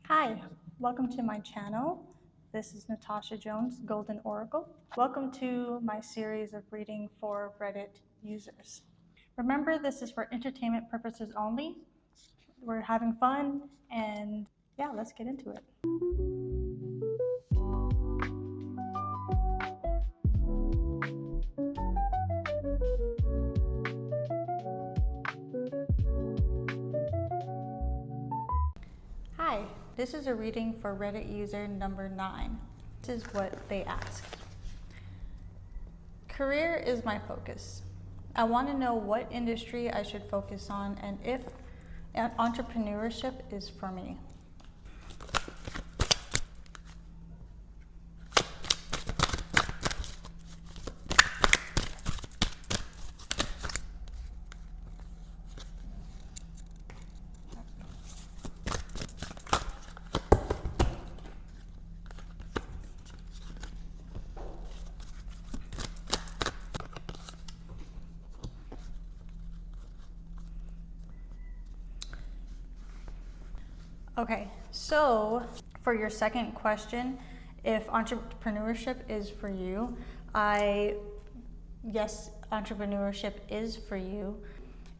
Hi, welcome to my channel. This is Natasha Jones, Golden Oracle. Welcome to my series of reading for Reddit users. Remember, this is for entertainment purposes only. We're having fun, and yeah, let's get into it. Hi, this is a reading for Reddit user number 9. This is what they asked. Career is my focus. I want to know what industry I should focus on and if entrepreneurship is for me. Okay, so for your second question, if entrepreneurship is for you, yes, entrepreneurship is for you.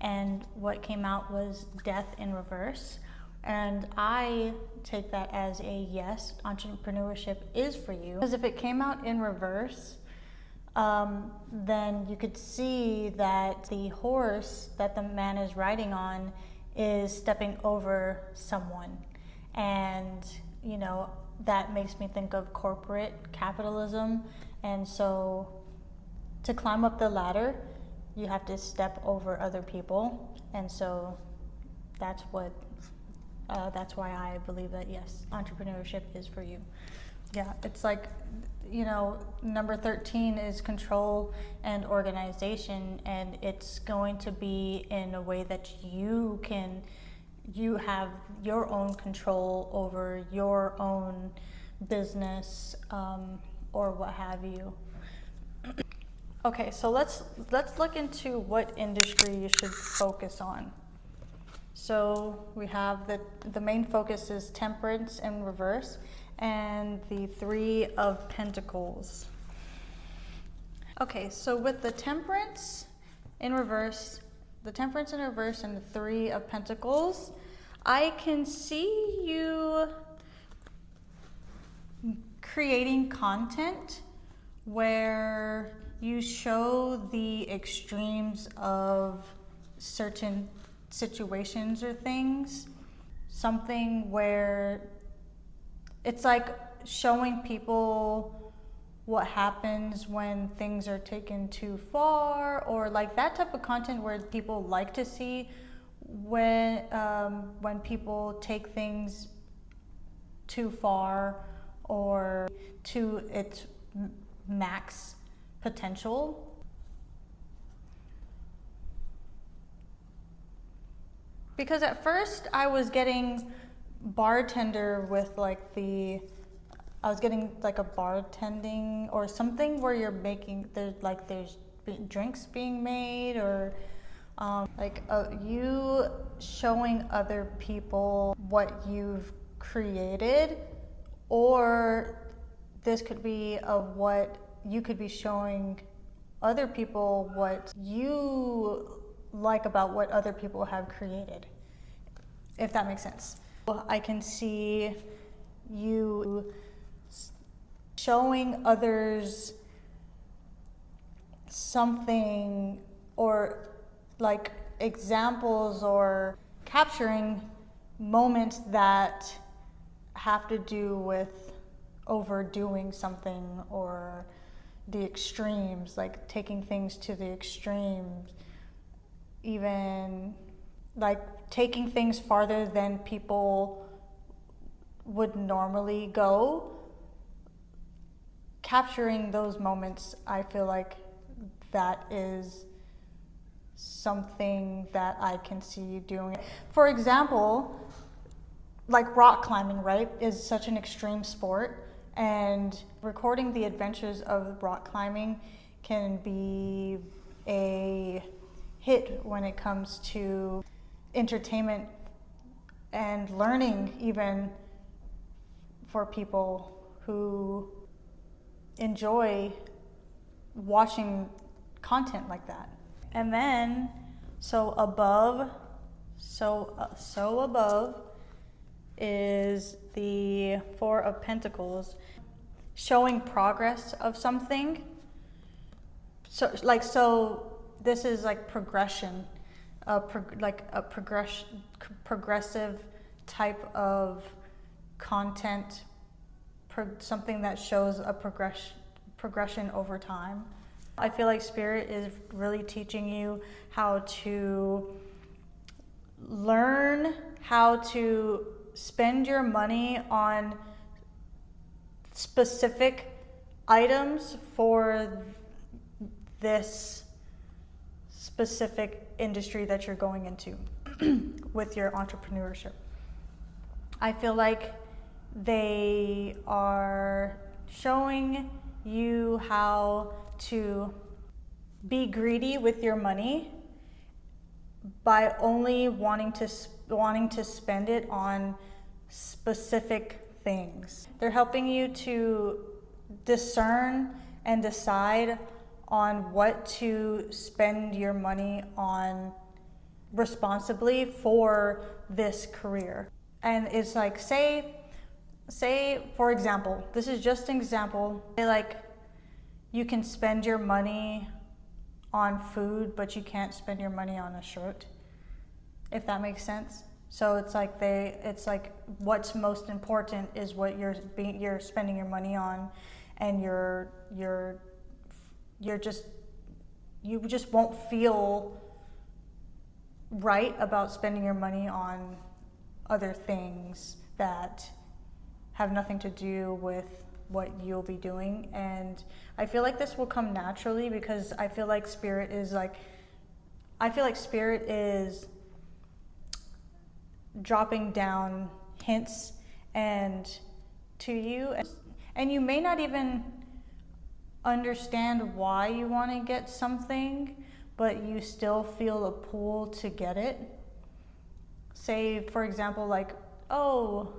And what came out was death in reverse. And I take that as a yes, entrepreneurship is for you. Because if it came out in reverse, then you could see that the horse that the man is riding on is stepping over someone. And, you know, that makes me think of corporate capitalism. And so to climb up the ladder, you have to step over other people. And so that's why I believe that, yes, entrepreneurship is for you. Yeah, it's like, you know, number 13 is control and organization, and it's going to be in a way that you have your own control over your own business, or what have you. Okay, so let's look into what industry you should focus on. So we have the main focus is Temperance in reverse and the 3 of Pentacles. Okay, so with the Temperance in reverse and the 3 of Pentacles, I can see you creating content where you show the extremes of certain situations or things. Something where it's like showing people what happens when things are taken too far, or like that type of content where people like to see when people take things too far or to its max potential. Because at first I was getting bartender with I was getting like a bartending or something where you're making, there's drinks being made, or you showing other people what you've created, or this could be of what you could be showing other people what you like about what other people have created, if that makes sense. I can see you showing others something, or like examples, or capturing moments that have to do with overdoing something, or the extremes, like taking things to the extremes, even like taking things farther than people would normally go. Capturing those moments, I feel like that is something that I can see you doing. For example, like rock climbing, right, is such an extreme sport, and recording the adventures of rock climbing can be a hit when it comes to entertainment and learning even for people who enjoy watching content like that. And then, so above is the Four of Pentacles, showing progress of something. So this is like progression, progressive type of content, something that shows a progression over time. I feel like Spirit is really teaching you how to learn how to spend your money on specific items for this specific industry that you're going into with your entrepreneurship. I feel like they are showing you how to be greedy with your money by only wanting to spend it on specific things. They're helping you to discern and decide on what to spend your money on responsibly for this career. And it's like, say for example, this is just an example, like you can spend your money on food, but you can't spend your money on a shirt, if that makes sense. So it's like what's most important is what you're spending your money on, and you just won't feel right about spending your money on other things that have nothing to do with what you'll be doing. And I feel like this will come naturally, because I feel like Spirit is dropping down hints and to you, and you may not even understand why you want to get something, but you still feel a pull to get it. Say for example, like, oh,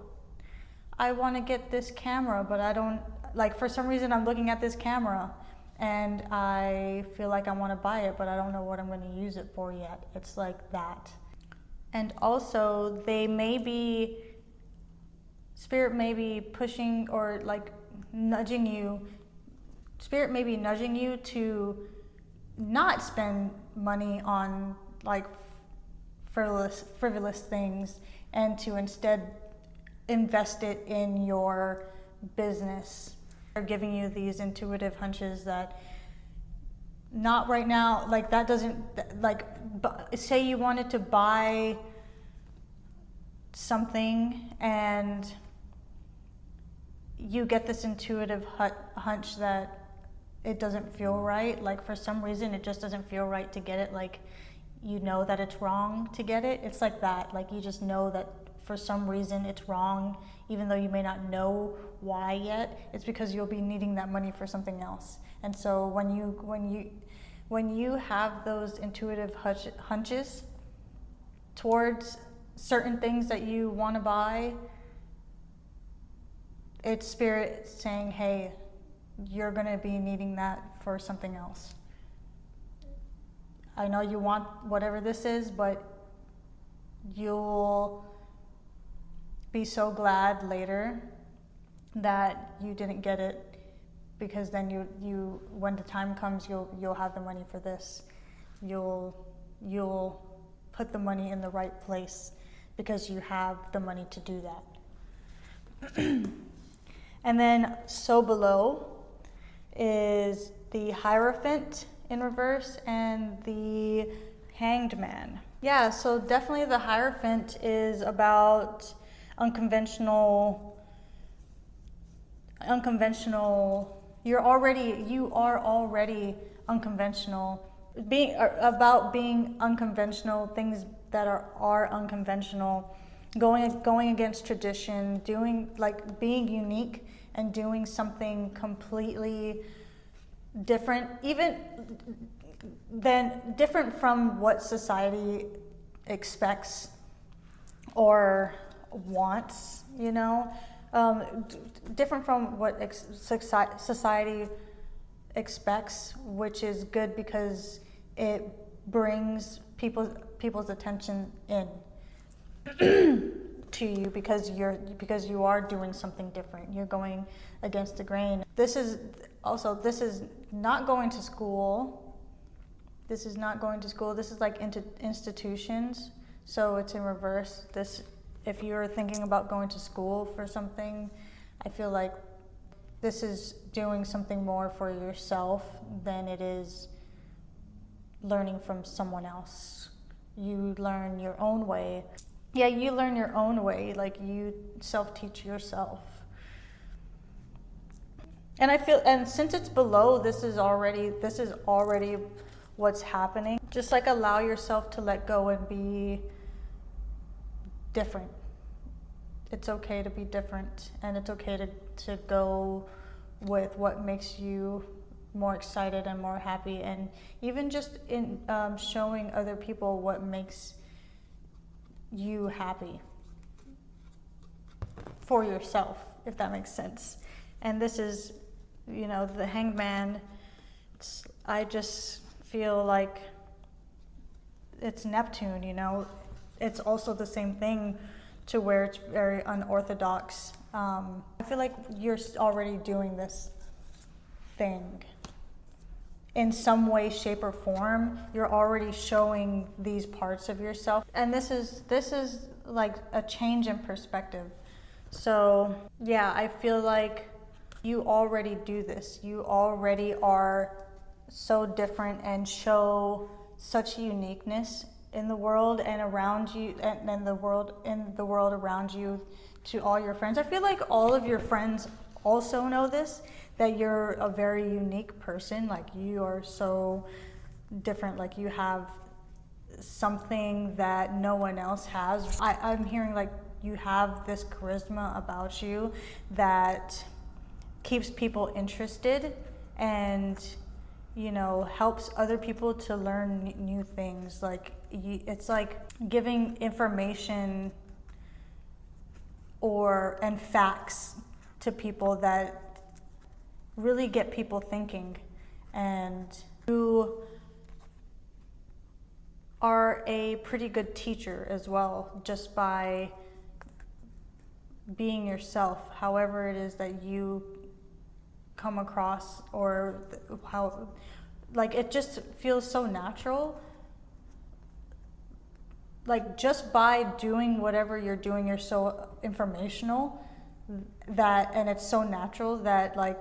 I want to get this camera, but I don't, like, for some reason I'm looking at this camera and I feel like I want to buy it, but I don't know what I'm going to use it for yet. It's like that. And also Spirit may be pushing or like nudging you. Spirit may be nudging you to not spend money on like frivolous things, and to instead invest it in your business. They're giving you these intuitive hunches that not right now, like that doesn't, like, say you wanted to buy something and you get this intuitive hunch that it doesn't feel right. Like for some reason it just doesn't feel right to get it. Like you know that it's wrong to get it. It's like that. Like you just know that for some reason it's wrong, even though you may not know why yet. It's because you'll be needing that money for something else. And so when you have those intuitive hunches towards certain things that you want to buy, it's Spirit saying, hey, you're going to be needing that for something else. I know you want whatever this is, but you'll be so glad later that you didn't get it, because then you when the time comes, you'll have the money for this. You'll put the money in the right place because you have the money to do that. And then so below is the Hierophant in reverse and the Hanged Man. Yeah, so definitely the Hierophant is about unconventional. You are already unconventional. Being unconventional, things that are unconventional, going against tradition, being unique and doing something completely different, different from what society expects or wants, different from what society expects, which is good because it brings people's attention in to you because you are doing something different. You're going against the grain. This is not going to school. This is not going to school. This is like into institutions. So it's in reverse. If you're thinking about going to school for something, I feel like this is doing something more for yourself than it is learning from someone else. You learn your own way. Yeah, you learn your own way, like you self-teach yourself. And since it's below, this is already what's happening. Just like allow yourself to let go and be different. It's okay to be different, and it's okay to go with what makes you more excited and more happy, and even just in showing other people what makes you happy for yourself, if that makes sense. And this is, the Hanged Man. I just feel like it's Neptune, It's also the same thing to where it's very unorthodox. I feel like you're already doing this thing in some way, shape, or form. You're already showing these parts of yourself, and this is like a change in perspective. So yeah, I feel like you already do this. You already are so different and show such uniqueness in the world and around you, and in the world around you, to all your friends. I feel like all of your friends also know this, that you're a very unique person. Like, you are so different. Like, you have something that no one else has. I'm hearing like you have this charisma about you that keeps people interested and helps other people to learn new things. Like, it's like giving information and facts to people that really get people thinking. And you are a pretty good teacher as well, just by being yourself, however it is that you come across, or how, like, it just feels so natural. Like, just by doing whatever you're doing, you're so informational and it's so natural that, like,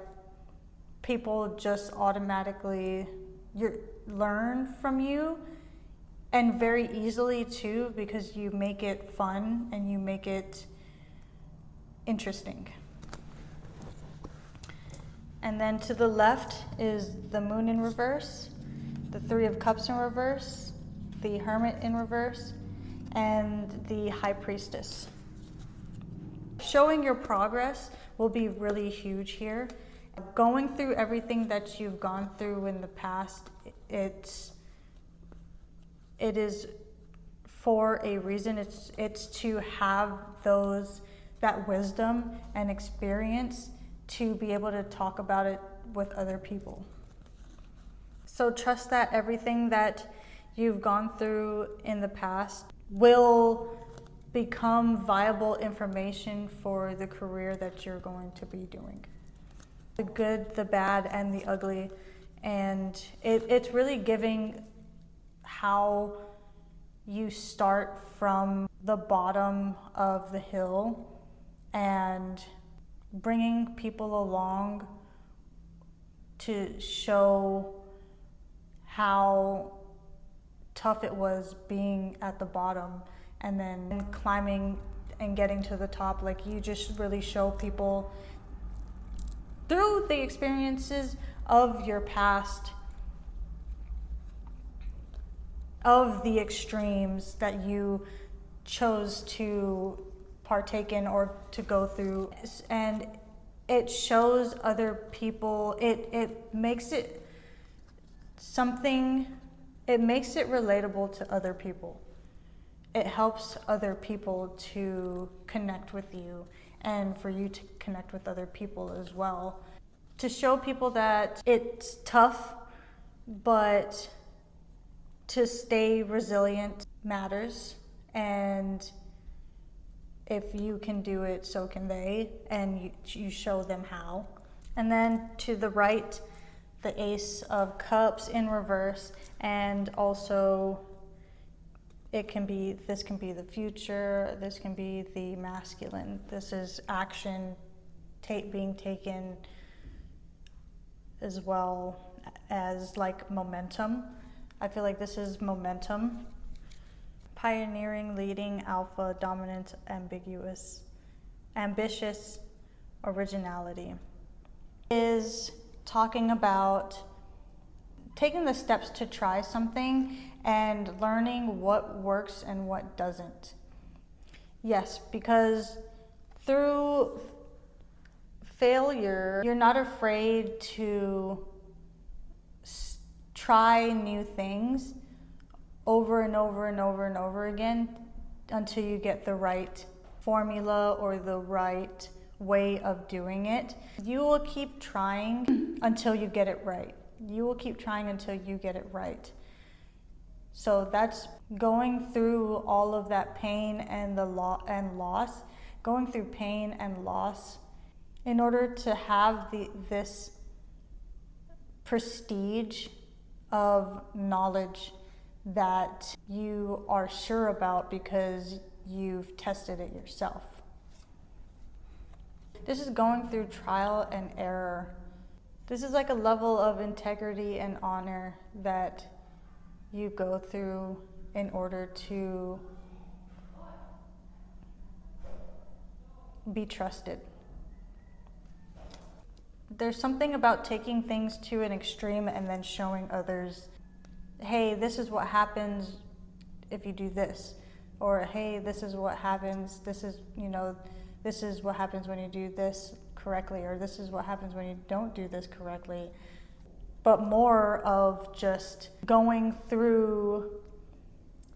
people just automatically learn from you, and very easily too, because you make it fun and you make it interesting. And then to the left is the Moon in reverse, the Three of Cups in reverse, the Hermit in reverse, and the High Priestess. Showing your progress will be really huge here. Going through everything that you've gone through in the past, it is for a reason. It's to have that wisdom and experience to be able to talk about it with other people. So trust that everything that you've gone through in the past will become viable information for the career that you're going to be doing. The good, the bad, and the ugly. And it's really giving how you start from the bottom of the hill and bringing people along to show how tough it was being at the bottom, and then climbing and getting to the top. Like, you just really show people through the experiences of your past, of the extremes that you chose to partake in or to go through. And it shows other people, it makes it something, it makes it relatable to other people. It helps other people to connect with you and for you to connect with other people as well. To show people that it's tough, but to stay resilient matters, and if you can do it, so can they, and you show them how. And then to the right, the Ace of Cups in reverse, and also this can be the future, this can be the masculine. This is action being taken, as well as like momentum. I feel like this is momentum. Pioneering, leading, alpha, dominant, ambitious, originality. Is talking about taking the steps to try something and learning what works and what doesn't. Yes, because through failure, you're not afraid to try new things over and over and over and over again until you get the right formula or the right way of doing it. You will keep trying until you get it right. You will keep trying until you get it right. So that's going through all of that pain and loss, going through pain and loss in order to have this prestige of knowledge that you are sure about because you've tested it yourself. This is going through trial and error. This is like a level of integrity and honor that you go through in order to be trusted. There's something about taking things to an extreme and then showing others, hey, this is what happens if you do this, or hey, this is what happens, this is what happens when you do this correctly, or this is what happens when you don't do this correctly. But more of just going through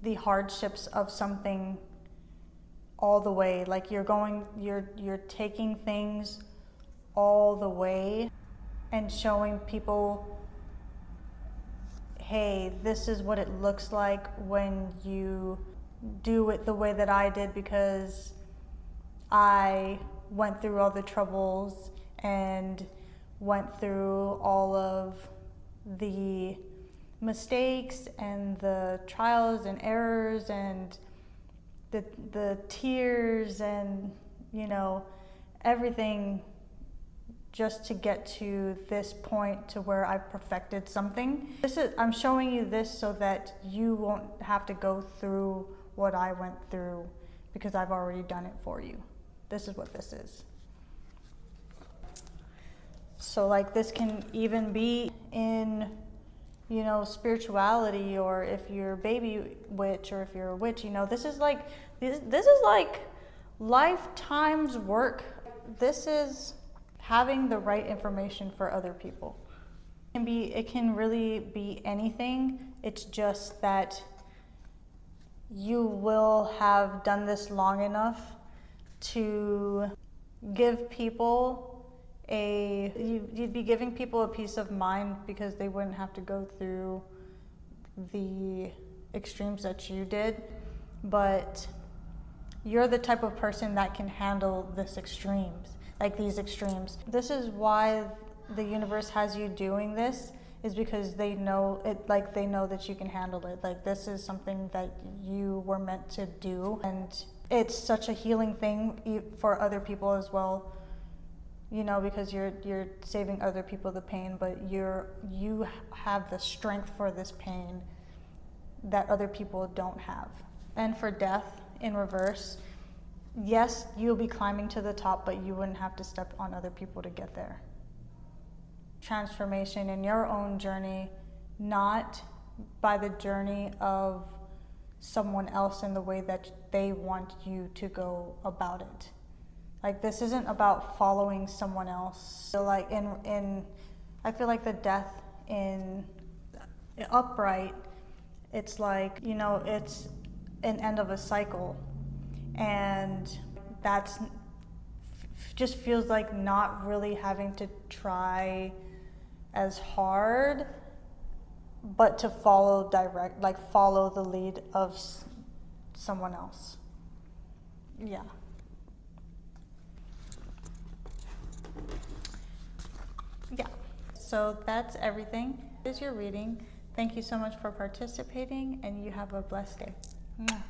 the hardships of something all the way. Like you're taking things all the way and showing people, hey, this is what it looks like when you do it the way that I did, because I went through all the troubles and went through all of the mistakes and the trials and errors and the tears and everything, just to get to this point to where I've perfected something. I'm showing you this so that you won't have to go through what I went through, because I've already done it for you. This is what this is. So like this can even be in, spirituality, or if you're a baby witch, or if you're a witch, this is like lifetime's work. This is having the right information for other people. It can really be anything. It's just that you will have done this long enough to give people you'd be giving people a peace of mind, because they wouldn't have to go through the extremes that you did. But you're the type of person that can handle these extremes. This is why the universe has you doing this, is because they know it, they know that you can handle it. This is something that you were meant to do, and it's such a healing thing for other people as well, because you're saving other people the pain, but you have the strength for this pain that other people don't have. And for death in reverse, yes, you'll be climbing to the top, but you wouldn't have to step on other people to get there. Transformation in your own journey, not by the journey of someone else in the way that they want you to go about it. This isn't about following someone else. So I feel like the death in upright, it's it's an end of a cycle. And that's just feels like not really having to try as hard, but to follow the lead of someone else. Yeah. Yeah. So that's everything. This is your reading. Thank you so much for participating, and you have a blessed day. Mwah.